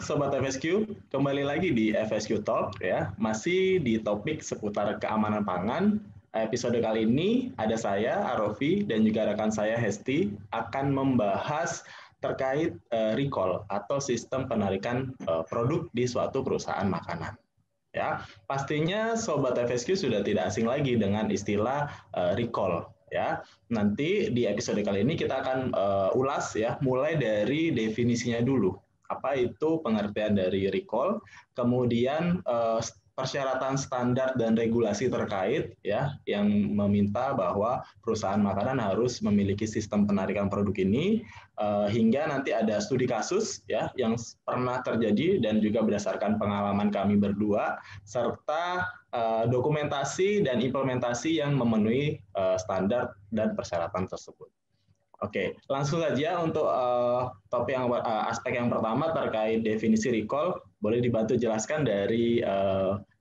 Sobat FSQ, kembali lagi di FSQ Talk ya, masih di topik seputar keamanan pangan. Episode kali ini ada saya, Arofi, dan juga rekan saya, Hesti, akan membahas terkait recall atau sistem penarikan produk di suatu perusahaan makanan. Ya, pastinya Sobat FSQ sudah tidak asing lagi dengan istilah recall. Ya, nanti di episode kali ini kita akan ulas ya, mulai dari definisinya dulu. Apa itu pengertian dari recall, kemudian persyaratan standar dan regulasi terkait ya yang meminta bahwa perusahaan makanan harus memiliki sistem penarikan produk ini hingga nanti ada studi kasus ya yang pernah terjadi dan juga berdasarkan pengalaman kami berdua serta dokumentasi dan implementasi yang memenuhi standar dan persyaratan tersebut. Oke, langsung saja untuk topik yang aspek yang pertama terkait definisi recall, boleh dibantu jelaskan dari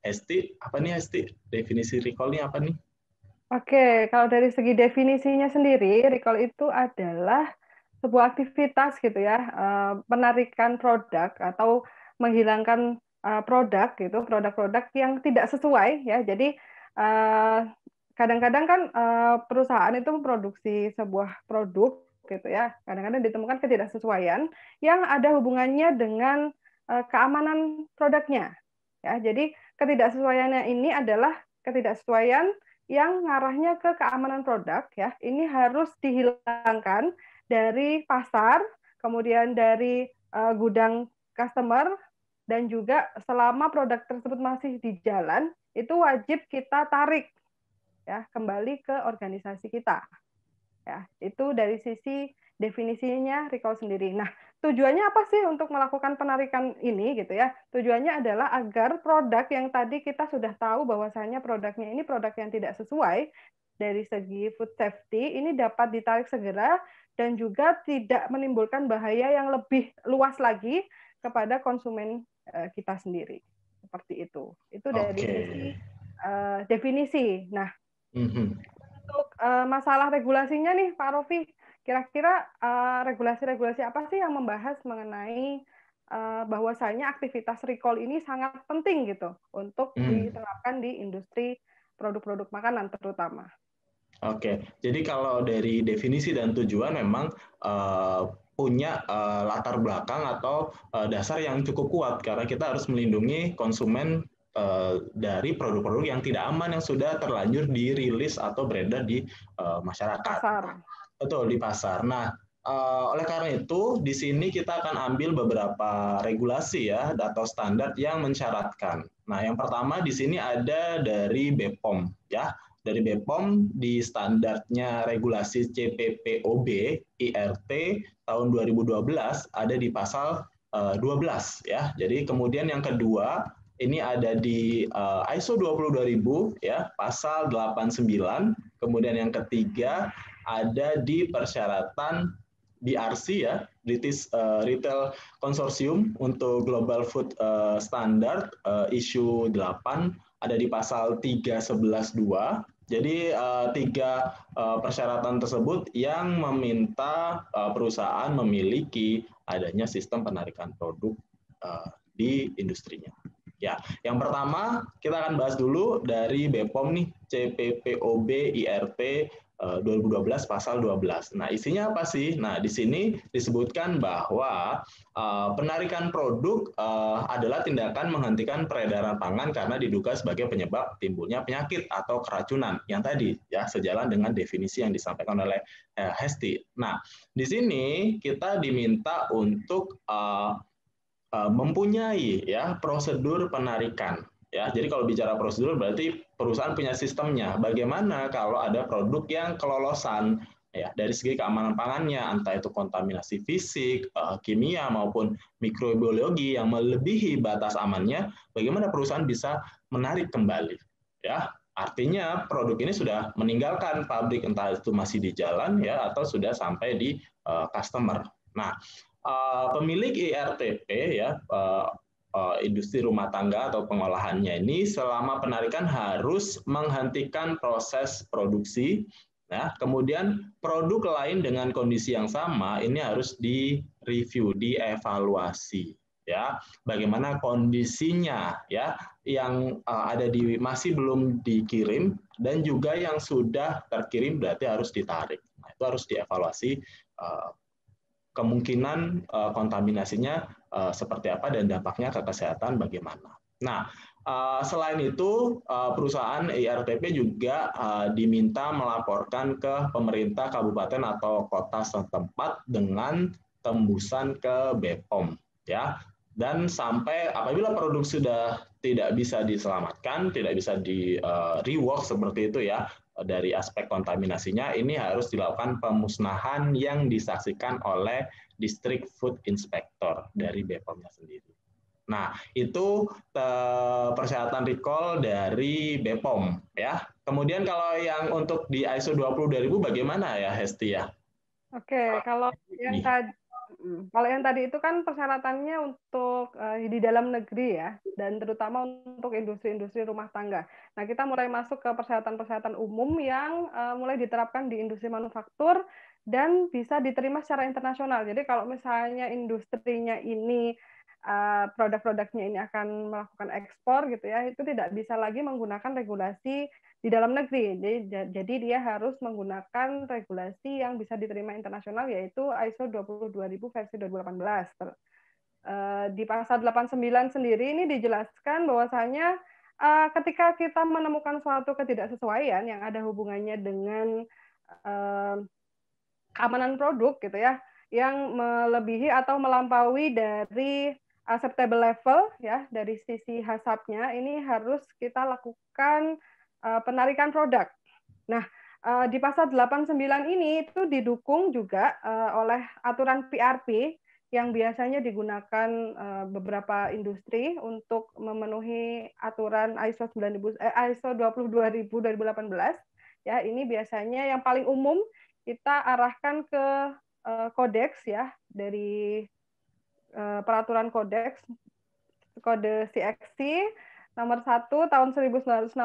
Hesti. Apa nih Hesti? Definisi recall ini apa nih? Oke, kalau dari segi definisinya sendiri, recall itu adalah sebuah aktivitas gitu ya, penarikan produk atau menghilangkan produk gitu, produk-produk yang tidak sesuai ya. Jadi kadang-kadang kan perusahaan itu memproduksi sebuah produk gitu ya, kadang-kadang ditemukan ketidaksesuaian yang ada hubungannya dengan keamanan produknya. Ya, jadi ketidaksesuaiannya ini adalah ketidaksesuaian yang ngarahnya ke keamanan produk ya. Ini harus dihilangkan dari pasar, kemudian dari gudang customer, dan juga selama produk tersebut masih di jalan, itu wajib kita tarik ya kembali ke organisasi kita. Ya, itu dari sisi definisinya recall sendiri. Nah, tujuannya apa sih untuk melakukan penarikan ini gitu ya? Tujuannya adalah agar produk yang tadi kita sudah tahu bahwasanya produknya ini produk yang tidak sesuai dari segi food safety ini dapat ditarik segera dan juga tidak menimbulkan bahaya yang lebih luas lagi kepada konsumen kita sendiri. Seperti itu. Itu dari sisi definisi. Nah, untuk masalah regulasinya nih, Pak Rofi, kira-kira regulasi-regulasi apa sih yang membahas mengenai bahwasanya aktivitas recall ini sangat penting gitu untuk diterapkan di industri produk-produk makanan terutama. Oke, jadi kalau dari definisi dan tujuan memang punya latar belakang atau dasar yang cukup kuat karena kita harus melindungi konsumen dari produk-produk yang tidak aman yang sudah terlanjur dirilis atau beredar di masyarakat. Pasar. Betul, di pasar. Nah, oleh karena itu di sini kita akan ambil beberapa regulasi ya atau standar yang mensyaratkan. Nah, yang pertama di sini ada dari BPOM ya. Dari BPOM di standarnya regulasi CPPOB IRT tahun 2012 ada di pasal 12 ya. Jadi kemudian yang kedua ini ada di ISO 22000 ya, pasal 89. Kemudian yang ketiga ada di persyaratan BRC ya, British Retail Consortium untuk Global Food Standard issue 8 ada di pasal 311.2. Jadi tiga persyaratan tersebut yang meminta perusahaan memiliki adanya sistem penarikan produk di industrinya. Ya, yang pertama kita akan bahas dulu dari BPOM nih, CPPOB IRT 2012 pasal 12. Nah, isinya apa sih? Nah, di sini disebutkan bahwa penarikan produk adalah tindakan menghentikan peredaran pangan karena diduga sebagai penyebab timbulnya penyakit atau keracunan yang tadi ya sejalan dengan definisi yang disampaikan oleh Hesti. Nah, di sini kita diminta untuk mempunyai ya prosedur penarikan. Ya, jadi kalau bicara prosedur berarti perusahaan punya sistemnya. Bagaimana kalau ada produk yang kelolosan ya dari segi keamanan pangannya, entah itu kontaminasi fisik, kimia maupun mikrobiologi yang melebihi batas amannya, bagaimana perusahaan bisa menarik kembali? Ya, artinya produk ini sudah meninggalkan pabrik, entah itu masih di jalan ya atau sudah sampai di customer. Nah, pemilik IRTP ya industri rumah tangga atau pengolahannya ini selama penarikan harus menghentikan proses produksi. Nah, kemudian produk lain dengan kondisi yang sama ini harus direview, dievaluasi. ya, bagaimana kondisinya ya, yang ada di masih belum dikirim dan juga yang sudah terkirim berarti harus ditarik. Nah, itu harus dievaluasi kemungkinan kontaminasinya seperti apa dan dampaknya ke kesehatan bagaimana. Nah, selain itu perusahaan IRTP juga diminta melaporkan ke pemerintah kabupaten atau kota setempat dengan tembusan ke BPOM, ya. Dan sampai apabila produk sudah tidak bisa diselamatkan, tidak bisa di rework seperti itu ya, dari aspek kontaminasinya, ini harus dilakukan pemusnahan yang disaksikan oleh District Food Inspector dari BPOM-nya sendiri. Nah, itu persyaratan recall dari BPOM ya. Kemudian kalau yang untuk di ISO 20000 bagaimana ya, Hesti ya? Oke, kalau yang tadi itu kan persyaratannya untuk di dalam negeri ya, dan terutama untuk industri-industri rumah tangga. Nah, kita mulai masuk ke persyaratan-persyaratan umum yang mulai diterapkan di industri manufaktur dan bisa diterima secara internasional. Jadi kalau misalnya industrinya ini produk-produknya ini akan melakukan ekspor gitu ya, itu tidak bisa lagi menggunakan regulasi di dalam negeri. Jadi dia harus menggunakan regulasi yang bisa diterima internasional, yaitu ISO 22000 versi 2018. Di pasal 89 sendiri ini dijelaskan bahwasanya ketika kita menemukan suatu ketidaksesuaian yang ada hubungannya dengan keamanan produk gitu ya, yang melebihi atau melampaui dari acceptable level ya, dari sisi HACCP-nya, ini harus kita lakukan penarikan produk. Nah, di pasal 89 ini itu didukung juga oleh aturan PRP yang biasanya digunakan beberapa industri untuk memenuhi aturan ISO 22000 2018 ya. Ini biasanya yang paling umum kita arahkan ke kodeks ya, dari peraturan kodeks kode CXC nomor 1 tahun 1969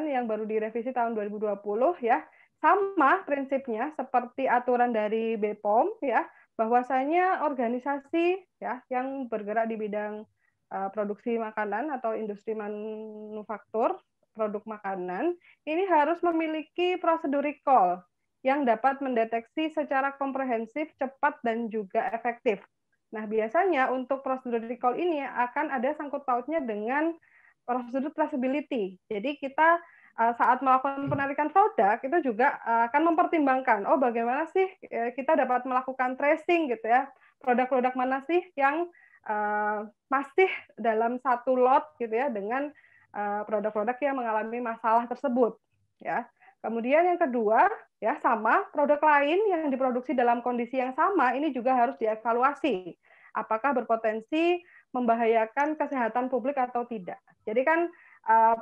yang baru direvisi tahun 2020 ya. Sama prinsipnya seperti aturan dari BPOM ya, bahwasanya organisasi ya yang bergerak di bidang produksi makanan atau industri manufaktur produk makanan ini harus memiliki prosedur recall yang dapat mendeteksi secara komprehensif, cepat dan juga efektif. Nah, biasanya untuk prosedur recall ini akan ada sangkut pautnya dengan prosedur traceability. Jadi kita saat melakukan penarikan produk itu juga akan mempertimbangkan, oh bagaimana sih kita dapat melakukan tracing gitu ya, produk-produk mana sih yang masih dalam satu lot gitu ya dengan produk-produk yang mengalami masalah tersebut ya. Kemudian yang kedua ya, sama produk lain yang diproduksi dalam kondisi yang sama ini juga harus dievaluasi apakah berpotensi membahayakan kesehatan publik atau tidak. Jadi kan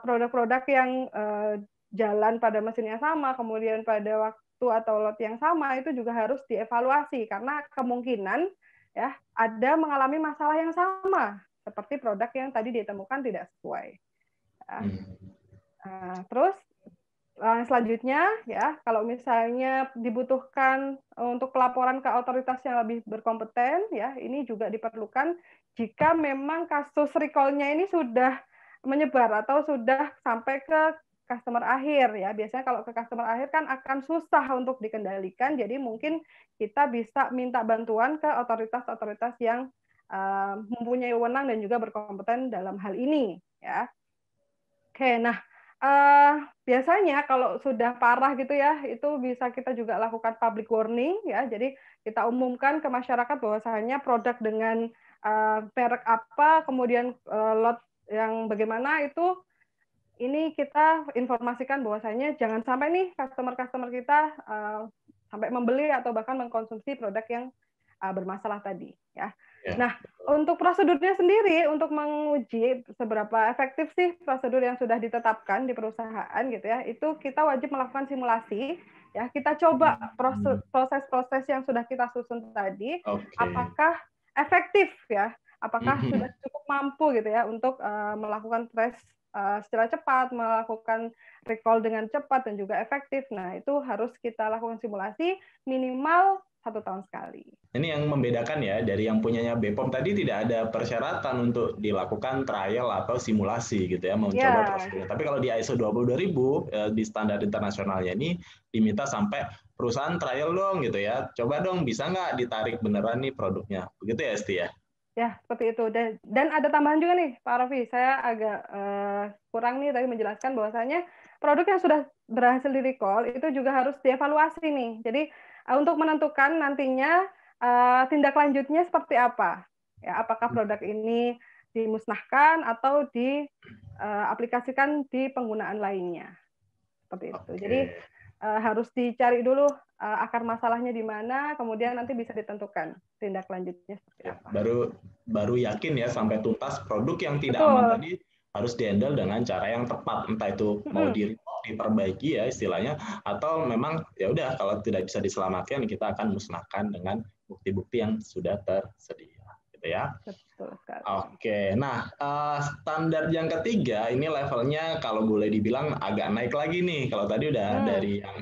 produk-produk yang jalan pada mesin yang sama, kemudian pada waktu atau lot yang sama itu juga harus dievaluasi karena kemungkinan ya ada mengalami masalah yang sama seperti produk yang tadi ditemukan tidak sesuai. Terus selanjutnya ya, kalau misalnya dibutuhkan untuk pelaporan ke otoritas yang lebih berkompeten ya, ini juga diperlukan jika memang kasus recall-nya ini sudah menyebar atau sudah sampai ke customer akhir ya. Biasanya kalau ke customer akhir kan akan susah untuk dikendalikan, jadi mungkin kita bisa minta bantuan ke otoritas-otoritas yang mempunyai wewenang dan juga berkompeten dalam hal ini ya. Oke, nah biasanya kalau sudah parah gitu ya, itu bisa kita juga lakukan public warning ya. Jadi kita umumkan ke masyarakat bahwasanya produk dengan merek apa, kemudian lot yang bagaimana itu, ini kita informasikan bahwasanya jangan sampai nih customer-customer kita sampai membeli atau bahkan mengkonsumsi produk yang bermasalah tadi ya. Nah, untuk prosedurnya sendiri untuk menguji seberapa efektif sih prosedur yang sudah ditetapkan di perusahaan gitu ya, itu kita wajib melakukan simulasi ya. Kita coba proses-proses yang sudah kita susun tadi apakah efektif ya, apakah sudah cukup mampu gitu ya untuk melakukan tes secara cepat, melakukan recall dengan cepat dan juga efektif. Nah, itu harus kita lakukan simulasi minimal 1 tahun sekali. Ini yang membedakan ya, dari yang punyanya BPOM tadi tidak ada persyaratan untuk dilakukan trial atau simulasi gitu ya, mencoba Ya, prosedur. Tapi kalau di ISO 22000 di standar internasionalnya ini diminta sampai perusahaan trial dong gitu ya. Coba dong bisa nggak ditarik beneran nih produknya. Begitu ya Esti ya? ya seperti itu. Dan ada tambahan juga nih, Pak Raffi. Saya agak kurang nih tadi menjelaskan bahwasanya produk yang sudah berhasil di recall itu juga harus dievaluasi nih. Jadi untuk menentukan nantinya tindak lanjutnya seperti apa. Ya, apakah produk ini dimusnahkan atau diaplikasikan di penggunaan lainnya. Seperti itu. Jadi Oke. harus dicari dulu akar masalahnya di mana, kemudian nanti bisa ditentukan tindak lanjutnya seperti Ya, apa. baru yakin ya sampai tuntas produk yang tidak aman Betul. tadi harus dihandle dengan cara yang tepat, entah itu mau diperbaiki ya istilahnya, atau memang ya udah kalau tidak bisa diselamatkan kita akan musnahkan dengan bukti-bukti yang sudah tersedia, gitu ya. Betul sekali. Oke, nah standar yang ketiga ini levelnya kalau boleh dibilang agak naik lagi nih. Kalau tadi udah dari yang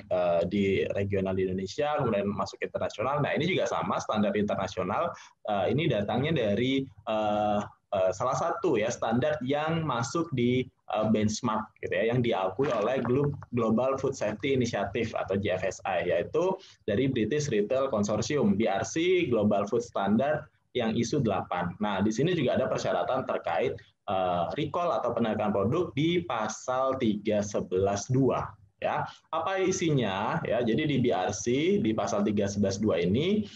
di regional di Indonesia, kemudian masuk internasional. Nah ini juga sama standar internasional. Ini datangnya dari salah satu ya standar yang masuk di benchmark gitu ya, yang diakui oleh Global Food Safety Initiative atau GFSI, yaitu dari British Retail Consortium, BRC Global Food Standard yang ISO 8. Nah, di sini juga ada persyaratan terkait recall atau penarikan produk di pasal 311.2 ya. Apa isinya ya? Jadi di BRC di pasal 311.2 ini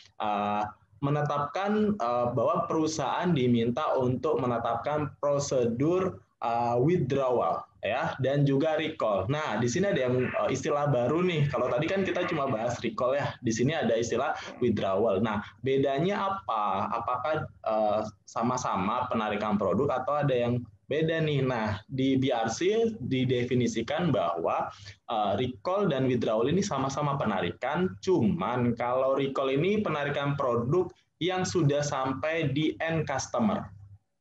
menetapkan bahwa perusahaan diminta untuk menetapkan prosedur withdrawal ya dan juga recall. Nah, di sini ada yang istilah baru nih. Kalau tadi kan kita cuma bahas recall ya. Di sini ada istilah withdrawal. Nah, bedanya apa? Apakah sama-sama penarikan produk atau ada yang beda nih? Nah, di BRC didefinisikan bahwa recall dan withdrawal ini sama-sama penarikan, cuman kalau recall ini penarikan produk yang sudah sampai di end customer.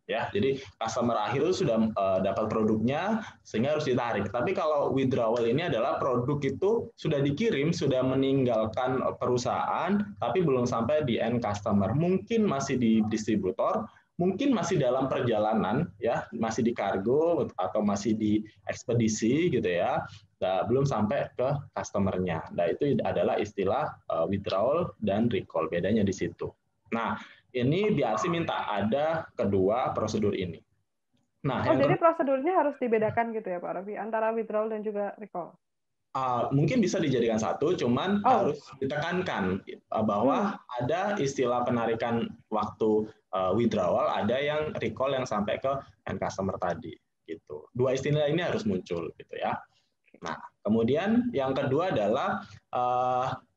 Ya, jadi customer akhir itu sudah dapat produknya sehingga harus ditarik. Tapi kalau withdrawal ini adalah produk itu sudah dikirim, sudah meninggalkan perusahaan, tapi belum sampai di end customer. Mungkin masih di distributor, mungkin masih dalam perjalanan, ya, masih di kargo atau masih di ekspedisi gitu ya. Nah, belum sampai ke customernya. Nah, itu adalah istilah withdrawal dan recall. Bedanya di situ. Nah, ini BRC minta ada kedua prosedur ini. Nah, Oh, yang jadi prosedurnya harus dibedakan gitu ya, Pak Raffi, antara withdrawal dan juga recall. mungkin bisa dijadikan satu, cuman Oh, harus ditekankan bahwa ada istilah penarikan waktu withdrawal, ada yang recall yang sampai ke end customer tadi. Gitu. Dua istilah ini harus muncul, gitu ya. Nah, kemudian yang kedua adalah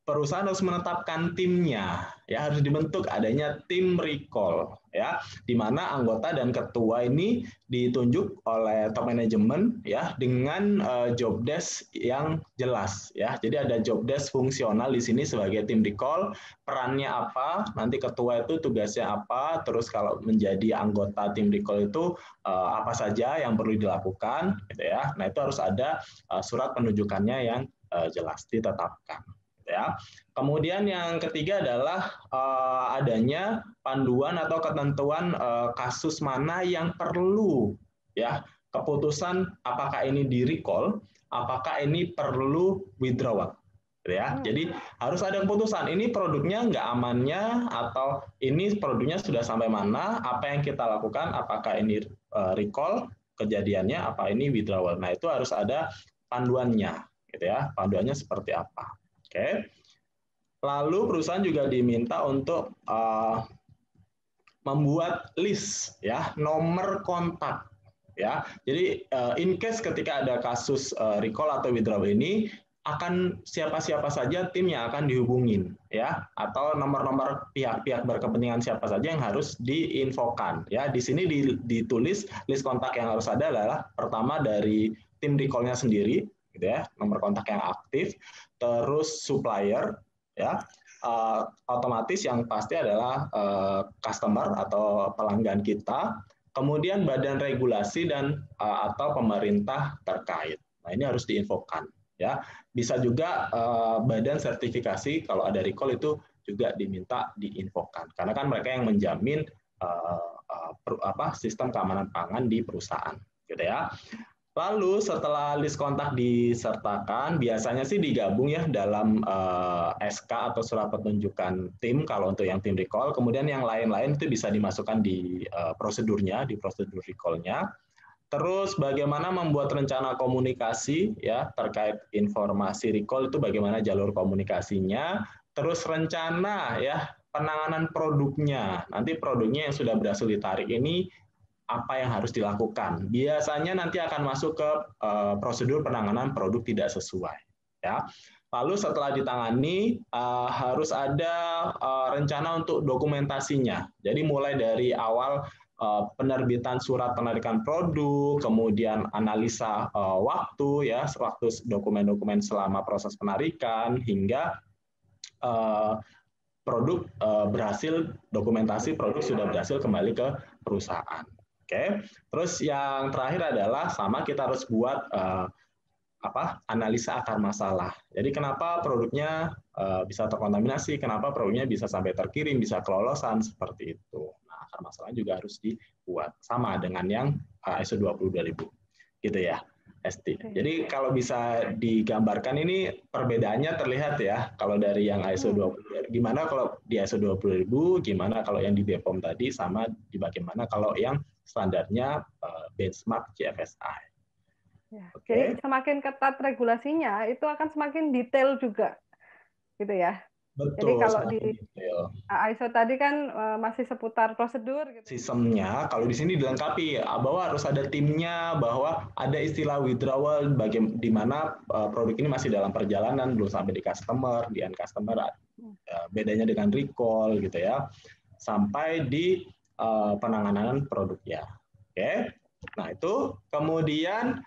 perusahaan harus menetapkan timnya, ya harus dibentuk adanya tim recall, ya, di mana anggota dan ketua ini ditunjuk oleh top manajemen, ya, dengan job desk yang jelas, ya. Jadi ada job desk fungsional di sini sebagai tim recall, perannya apa, nanti ketua itu tugasnya apa, terus kalau menjadi anggota tim recall itu apa saja yang perlu dilakukan, gitu ya. Nah itu harus ada surat penunjukannya yang jelas ditetapkan. Ya. Kemudian yang ketiga adalah adanya panduan atau ketentuan kasus mana yang perlu ya keputusan apakah ini di recall, apakah ini perlu withdrawal. Ya, jadi harus ada keputusan ini produknya nggak amannya atau ini produknya sudah sampai mana, apa yang kita lakukan, apakah ini recall kejadiannya, apa ini withdrawal. Nah itu harus ada panduannya, gitu ya. Panduannya seperti apa? Oke. Lalu perusahaan juga diminta untuk membuat list ya nomor kontak ya. Jadi in case ketika ada kasus recall atau withdrawal ini akan siapa-siapa saja tim yang akan dihubungin ya atau nomor-nomor pihak-pihak berkepentingan siapa saja yang harus diinfokan ya. Di sini ditulis list kontak yang harus ada adalah pertama dari tim recall-nya sendiri gitu ya, nomor kontak yang aktif, terus supplier ya, otomatis yang pasti adalah customer atau pelanggan kita, kemudian badan regulasi dan atau pemerintah terkait. Nah, ini harus diinfokan ya. Bisa juga badan sertifikasi kalau ada recall itu juga diminta diinfokan karena kan mereka yang menjamin sistem keamanan pangan di perusahaan, gitu ya. Lalu setelah list kontak disertakan, biasanya sih digabung ya dalam SK atau surat petunjukan tim kalau untuk yang tim recall. Kemudian yang lain-lain itu bisa dimasukkan di prosedurnya, di prosedur recall-nya. Terus bagaimana membuat rencana komunikasi ya terkait informasi recall itu bagaimana jalur komunikasinya. Terus rencana ya penanganan produknya. Nanti produknya yang sudah berhasil ditarik ini apa yang harus dilakukan. Biasanya nanti akan masuk ke prosedur penanganan produk tidak sesuai. Ya. Lalu setelah ditangani harus ada rencana untuk dokumentasinya. Jadi mulai dari awal penerbitan surat penarikan produk, kemudian analisa waktu ya, waktu dokumen-dokumen selama proses penarikan hingga produk berhasil, dokumentasi produk sudah berhasil kembali ke perusahaan. Oke, terus yang terakhir adalah sama kita harus buat analisa akar masalah. Jadi kenapa produknya bisa terkontaminasi, kenapa produknya bisa sampai terkirim, bisa kelolosan seperti itu. Nah, akar masalahnya juga harus dibuat sama dengan yang ISO 22000, gitu ya, Esti. Jadi kalau bisa digambarkan ini perbedaannya terlihat ya, kalau dari yang ISO 20000, gimana kalau di ISO 20000, gimana kalau yang di BPOM tadi, sama di bagaimana kalau yang standarnya benchmark GFSI. Ya, jadi semakin ketat regulasinya, itu akan semakin detail juga, gitu ya. Betul, jadi kalau di detail. ISO tadi kan masih seputar prosedur. Gitu. Sistemnya, kalau di sini dilengkapi bahwa harus ada timnya, bahwa ada istilah withdrawal, di mana produk ini masih dalam perjalanan, belum sampai di customer, di end customer, bedanya dengan recall, gitu ya, sampai di penanganan produknya. Oke, nah itu kemudian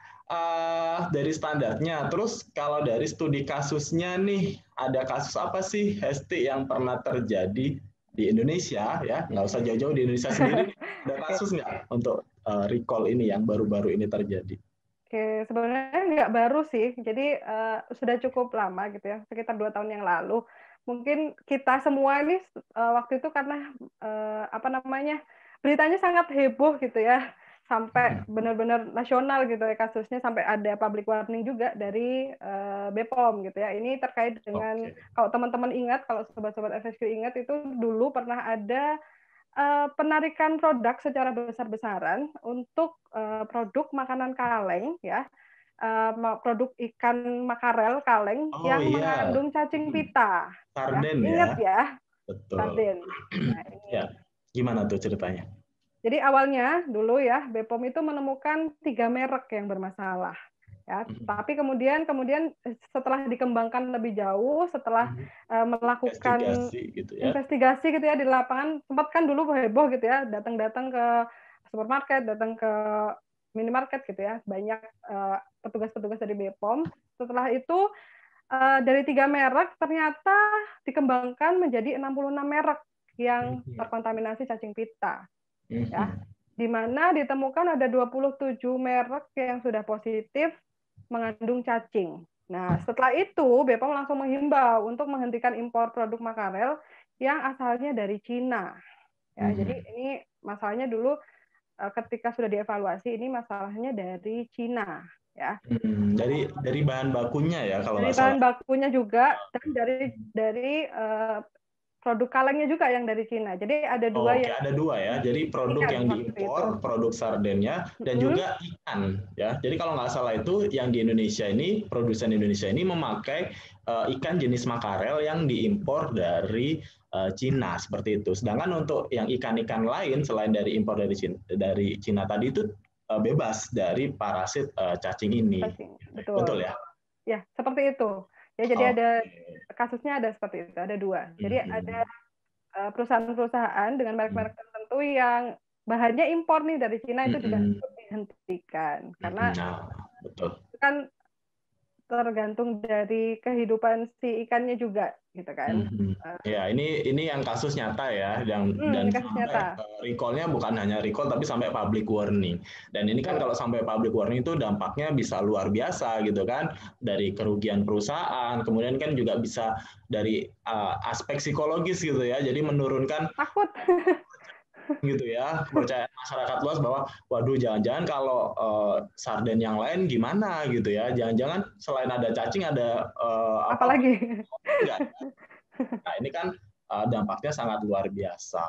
dari standarnya. Terus kalau dari studi kasusnya nih, ada kasus apa sih, Hesti, yang pernah terjadi di Indonesia ya? Nggak usah jauh-jauh, di Indonesia sendiri ada kasus nggak untuk recall ini yang baru-baru ini terjadi? Oke, sebenarnya nggak baru sih. Jadi sudah cukup lama gitu ya, sekitar 2 tahun yang lalu. Mungkin kita semua ini waktu itu karena beritanya sangat heboh gitu ya, sampai benar-benar nasional gitu ya kasusnya, sampai ada public warning juga dari BPOM gitu ya. Ini terkait dengan kalau teman-teman ingat, kalau sobat-sobat FSQ ingat, itu dulu pernah ada penarikan produk secara besar-besaran untuk produk makanan kaleng ya. Produk ikan makarel kaleng yang mengandung cacing pita. Sarden ya. Ingat ya. Betul. Sarden. Nah, ini. Ya. Gimana tuh ceritanya? Jadi awalnya dulu ya BPOM itu menemukan 3 merek yang bermasalah. Ya, tapi kemudian setelah dikembangkan lebih jauh, setelah melakukan investigasi gitu ya di lapangan, sempat kan dulu heboh gitu ya, datang ke supermarket, datang ke minimarket gitu ya, banyak petugas-petugas dari BPOM. Setelah itu dari 3 merek ternyata dikembangkan menjadi 66 merek yang terkontaminasi cacing pita. Ya, di mana ditemukan ada 27 merek yang sudah positif mengandung cacing. Nah, setelah itu BPOM langsung menghimbau untuk menghentikan impor produk makarel yang asalnya dari Cina. Ya, jadi ini masalahnya dulu ketika sudah dievaluasi, ini masalahnya dari Cina. Ya. Dari bahan bakunya ya kalau nggak salah. Dari bahan bakunya juga, dan dari produk kalengnya juga yang dari Cina. Jadi ada dua ada dua ya. Jadi produk yang diimpor, produk sardennya, dan juga ikan ya. Jadi kalau nggak salah itu yang di Indonesia ini, produsen Indonesia ini memakai ikan jenis makarel yang diimpor dari Cina seperti itu. Sedangkan untuk yang ikan-ikan lain selain dari impor dari Cina tadi itu bebas dari parasit cacing ini. Betul ya? Ya, seperti itu. Ya, jadi ada kasusnya ada seperti itu, ada 2. Jadi ada perusahaan-perusahaan dengan merek-merek tertentu yang bahannya impor nih dari Cina itu juga dihentikan karena betul. Kan tergantung dari kehidupan si ikannya juga, gitu kan. Ya, ini yang kasus nyata ya, dan Kasus sampai nyata. recall-nya bukan hanya recall tapi sampai public warning. Dan ini kan kalau sampai public warning itu dampaknya bisa luar biasa gitu kan, dari kerugian perusahaan, kemudian kan juga bisa dari aspek psikologis gitu ya, jadi menurunkan Takut. gitu ya kepercayaan masyarakat luas bahwa waduh jangan-jangan kalau sarden yang lain gimana gitu ya, jangan-jangan selain ada cacing ada apa Apalagi. enggak. Nah, ini kan dampaknya sangat luar biasa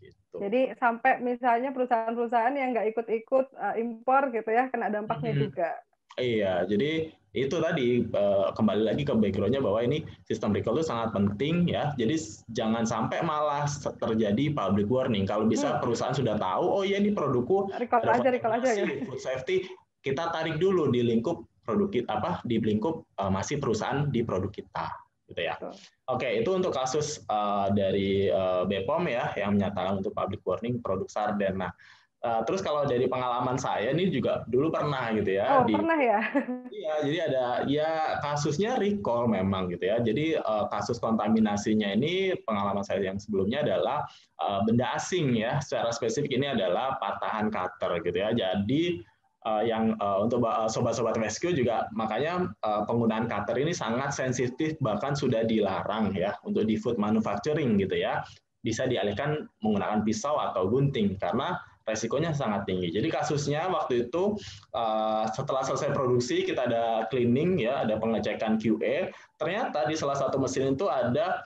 gitu. Jadi sampai misalnya perusahaan-perusahaan yang nggak ikut-ikut impor gitu ya, kena dampaknya Hmm, juga. iya, jadi itu tadi kembali lagi ke background-nya bahwa ini sistem recall itu sangat penting ya. Jadi jangan sampai malah terjadi public warning. Kalau bisa Hmm, perusahaan sudah tahu, oh iya ini produkku ada recall aja ya. kontaminasi food safety, kita tarik dulu di lingkup produk kita di lingkup masih perusahaan di produk kita, gitu ya. Betul. Oke, itu untuk kasus dari BPOM ya yang menyatakan untuk public warning produk sarden. Nah, terus kalau dari pengalaman saya ini juga dulu pernah gitu ya Oh, pernah ya? iya, jadi ada ya kasusnya recall memang gitu ya. Jadi kasus kontaminasinya ini pengalaman saya yang sebelumnya adalah benda asing ya. Secara spesifik ini adalah patahan cutter gitu ya. Jadi yang untuk sobat-sobat rescue juga makanya penggunaan cutter ini sangat sensitif, bahkan sudah dilarang ya untuk di food manufacturing gitu ya. Bisa dialihkan menggunakan pisau atau gunting karena resikonya sangat tinggi. Jadi kasusnya waktu itu setelah selesai produksi kita ada cleaning ya, ada pengecekan QA. Ternyata di salah satu mesin itu ada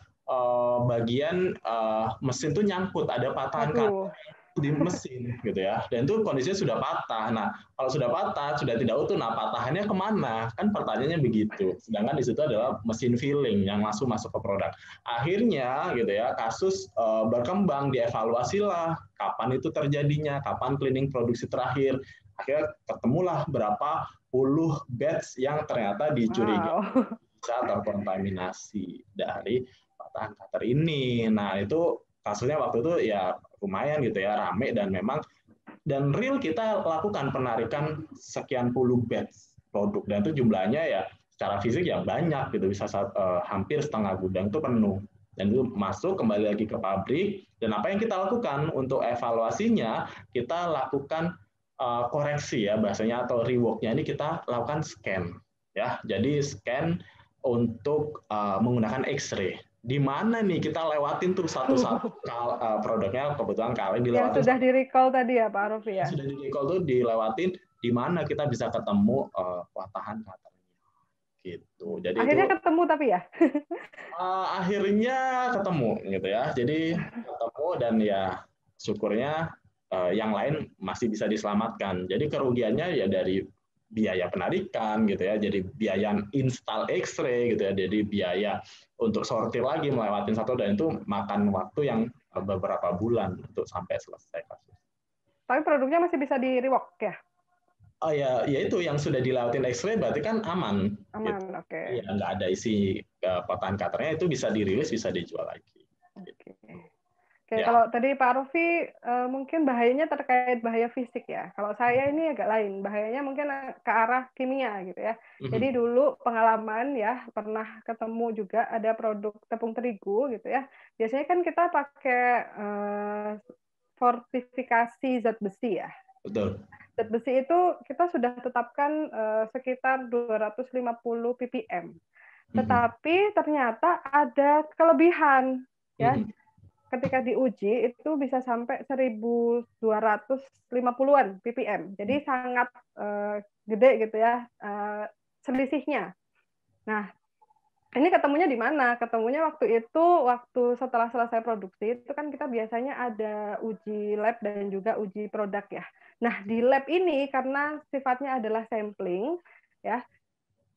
bagian mesin itu nyangkut, ada patahan kaca Waduh. di mesin gitu ya, dan itu kondisinya sudah patah. Nah kalau sudah patah sudah tidak utuh, nah patahannya kemana, kan pertanyaannya begitu, sedangkan di situ adalah mesin filling yang langsung masuk ke produk. Akhirnya gitu ya kasus berkembang, dievaluasilah kapan itu terjadinya, kapan cleaning produksi terakhir. Akhirnya ketemulah berapa puluh batch yang ternyata dicurigai Wow. bisa terkontaminasi dari patahan cutter ini. Nah itu kasusnya waktu itu ya lumayan gitu ya, rame, dan memang dan real kita lakukan penarikan sekian puluh batch produk, dan itu jumlahnya ya secara fisik yang banyak gitu, bisa hampir setengah gudang itu penuh, dan itu masuk kembali lagi ke pabrik. Dan apa yang kita lakukan untuk evaluasinya, kita lakukan koreksi ya bahasanya, atau reworknya ini kita lakukan scan ya, jadi scan untuk menggunakan X-ray. Di mana nih kita lewatin tuh satu-satu produknya, kebetulan kalian Yang dilewatin sudah di recall tadi ya, Pak Rofi yang ya? sudah di recall tuh dilewatin, di mana kita bisa ketemu patahan cutternya gitu. Jadi itu Akhirnya ketemu tapi ya? akhirnya ketemu gitu ya. Jadi ketemu, dan ya syukurnya yang lain masih bisa diselamatkan. Jadi kerugiannya ya dari biaya penarikan gitu ya, jadi biaya install X-ray gitu ya, jadi biaya untuk sortir lagi melewatin satu, dan itu makan waktu yang beberapa bulan untuk sampai selesai kasus. Tapi produknya masih bisa di rework ya? Oh ya, ya itu yang sudah dilewatin X-ray berarti kan aman. Gitu. Aman, oke. Iya, nggak ada isi patahan cutternya, itu bisa dirilis, bisa dijual lagi. Oke. Gitu. Oke, Ya. kalau tadi Pak Rofi mungkin bahayanya terkait bahaya fisik ya. Kalau saya ini agak lain, bahayanya mungkin ke arah kimia gitu ya. Jadi dulu pengalaman ya, pernah ketemu juga ada produk tepung terigu gitu ya. Biasanya kan kita pakai fortifikasi zat besi ya. Betul. Zat besi itu kita sudah tetapkan sekitar 250 ppm. Tetapi ternyata ada kelebihan ya. Ketika diuji itu bisa sampai 1250-an ppm. Jadi sangat gede gitu ya selisihnya. Nah, ini ketemunya di mana? Ketemunya waktu itu, waktu setelah selesai produksi, itu kan kita biasanya ada uji lab dan juga uji produk ya. Nah, di lab ini karena sifatnya adalah sampling, ya,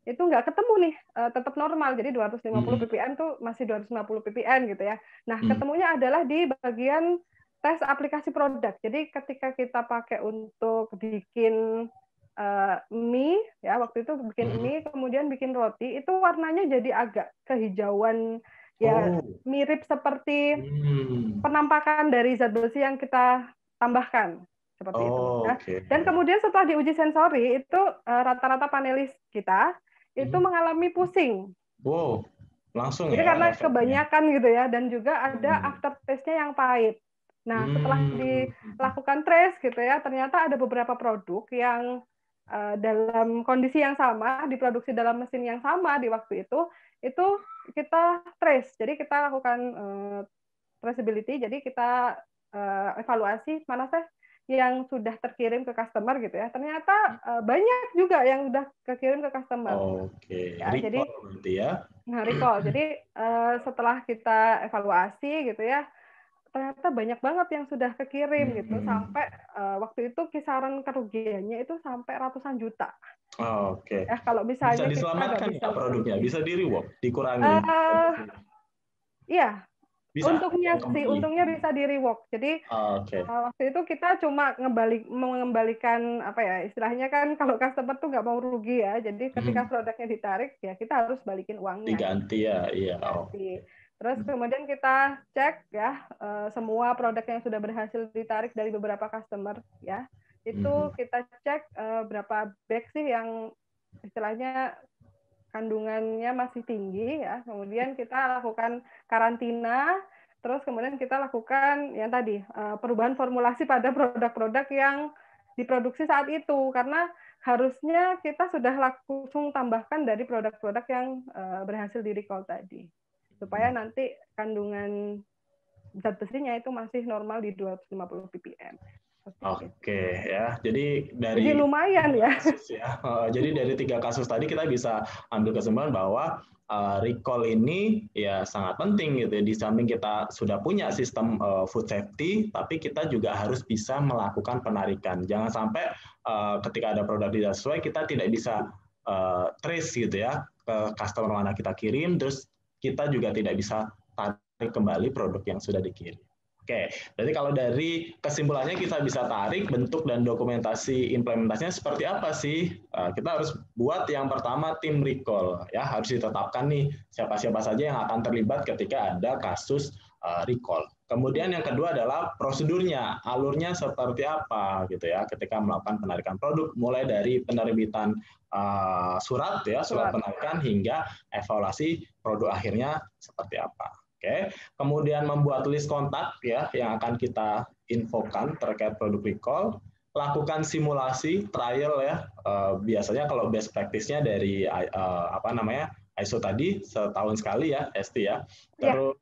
itu nggak ketemu nih, tetap normal. Jadi 250 ppm tuh masih 250 ppm gitu ya. Nah, ketemunya adalah di bagian tes aplikasi produk. Jadi ketika kita pakai untuk bikin mie ya, waktu itu bikin mie kemudian bikin roti, itu warnanya jadi agak kehijauan ya, mirip seperti penampakan dari zat besi yang kita tambahkan seperti itu. Nah, dan kemudian setelah diuji sensori itu rata-rata panelis kita itu mengalami pusing. Wow, langsung Jadi ya karena efeknya. kebanyakan gitu ya, dan juga ada aftertaste-nya yang pahit. Nah, setelah Hmm. dilakukan trace gitu ya, ternyata ada beberapa produk yang dalam kondisi yang sama, diproduksi dalam mesin yang sama di waktu itu kita trace. Jadi kita lakukan traceability, jadi kita evaluasi mana sih yang sudah terkirim ke customer gitu ya. Ternyata banyak juga yang sudah kekirim ke customer. Oke, Ya, recall jadi berarti ya. recall. Jadi setelah kita evaluasi gitu ya, ternyata banyak banget yang sudah kekirim gitu, Hmm. sampai waktu itu kisaran kerugiannya itu sampai ratusan juta. Oke. Ya kalau Bisa misalnya kita nggak diselamatkan bisa nggak produknya? ganti. Bisa di-rework, dikurangi. eh Iya, Bisa untungnya yang sih, kembali. untungnya bisa di rework. Jadi Oke. waktu itu kita cuma mengembalikan apa ya, istilahnya kan kalau customer tuh nggak mau rugi ya. Jadi ketika Hmm. produknya ditarik ya kita harus balikin uangnya gitu. Diganti ya, iya. Ganti. Oke. Terus kemudian kita cek ya semua produk yang sudah berhasil ditarik dari beberapa customer ya. Itu Mhm. kita cek berapa bag sih yang istilahnya kandungannya masih tinggi ya. Kemudian kita lakukan karantina, terus kemudian kita lakukan yang tadi perubahan formulasi pada produk-produk yang diproduksi saat itu, karena harusnya kita sudah langsung tambahkan dari produk-produk yang berhasil di recall tadi, supaya nanti kandungan zat besinya itu masih normal di 250 ppm. Oke ya, jadi Jadi dari lumayan tiga ya. kasus ya, jadi dari tiga kasus tadi kita bisa ambil kesimpulan bahwa recall ini ya sangat penting gitu ya. Di samping kita sudah punya sistem food safety, tapi kita juga harus bisa melakukan penarikan. Jangan sampai ketika ada produk tidak sesuai kita tidak bisa trace gitu ya ke customer mana kita kirim, terus kita juga tidak bisa tarik kembali produk yang sudah dikirim. Oke, jadi kalau dari kesimpulannya kita bisa tarik bentuk dan dokumentasi implementasinya seperti apa sih? Kita harus buat yang pertama tim recall, ya harus ditetapkan nih siapa-siapa saja yang akan terlibat ketika ada kasus recall. Kemudian yang kedua adalah prosedurnya, alurnya seperti apa gitu ya ketika melakukan penarikan produk, mulai dari penerbitan surat ya surat Surat. penarikan hingga evaluasi produk akhirnya seperti apa. Oke, kemudian membuat list kontak ya yang akan kita infokan terkait produk recall, lakukan simulasi trial ya. Biasanya kalau best practice-nya dari apa namanya ISO tadi setahun sekali ya, ST ya. Ya, Terus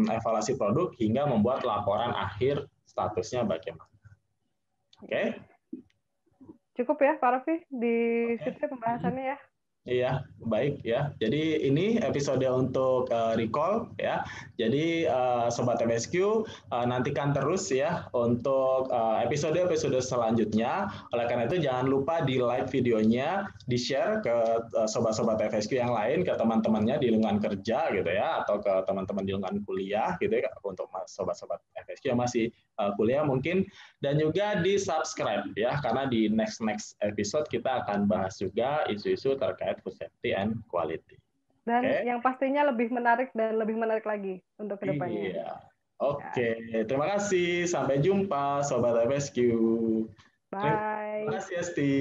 evaluasi produk hingga membuat laporan akhir statusnya bagaimana. Oke. cukup ya Pak Raffi di Oke. situ pembahasannya ya. Iya, baik ya. Jadi ini episode untuk recall ya. Jadi Sobat MSQ nantikan terus ya untuk episode-episode selanjutnya. Oleh karena itu jangan lupa di like videonya, di share ke sobat-sobat FSQ yang lain, ke teman-temannya di lingkungan kerja gitu ya, atau ke teman-teman di lingkungan kuliah gitu ya, untuk sobat-sobat FSQ yang masih kuliah mungkin, dan juga di subscribe ya karena di next episode kita akan bahas juga isu-isu terkait food safety and quality. Dan Oke. yang pastinya lebih menarik dan lebih menarik lagi untuk kedepannya. Iya. Ya. Oke, terima kasih. Sampai jumpa Sobat FSQ. Terima Bye. kasih Esti.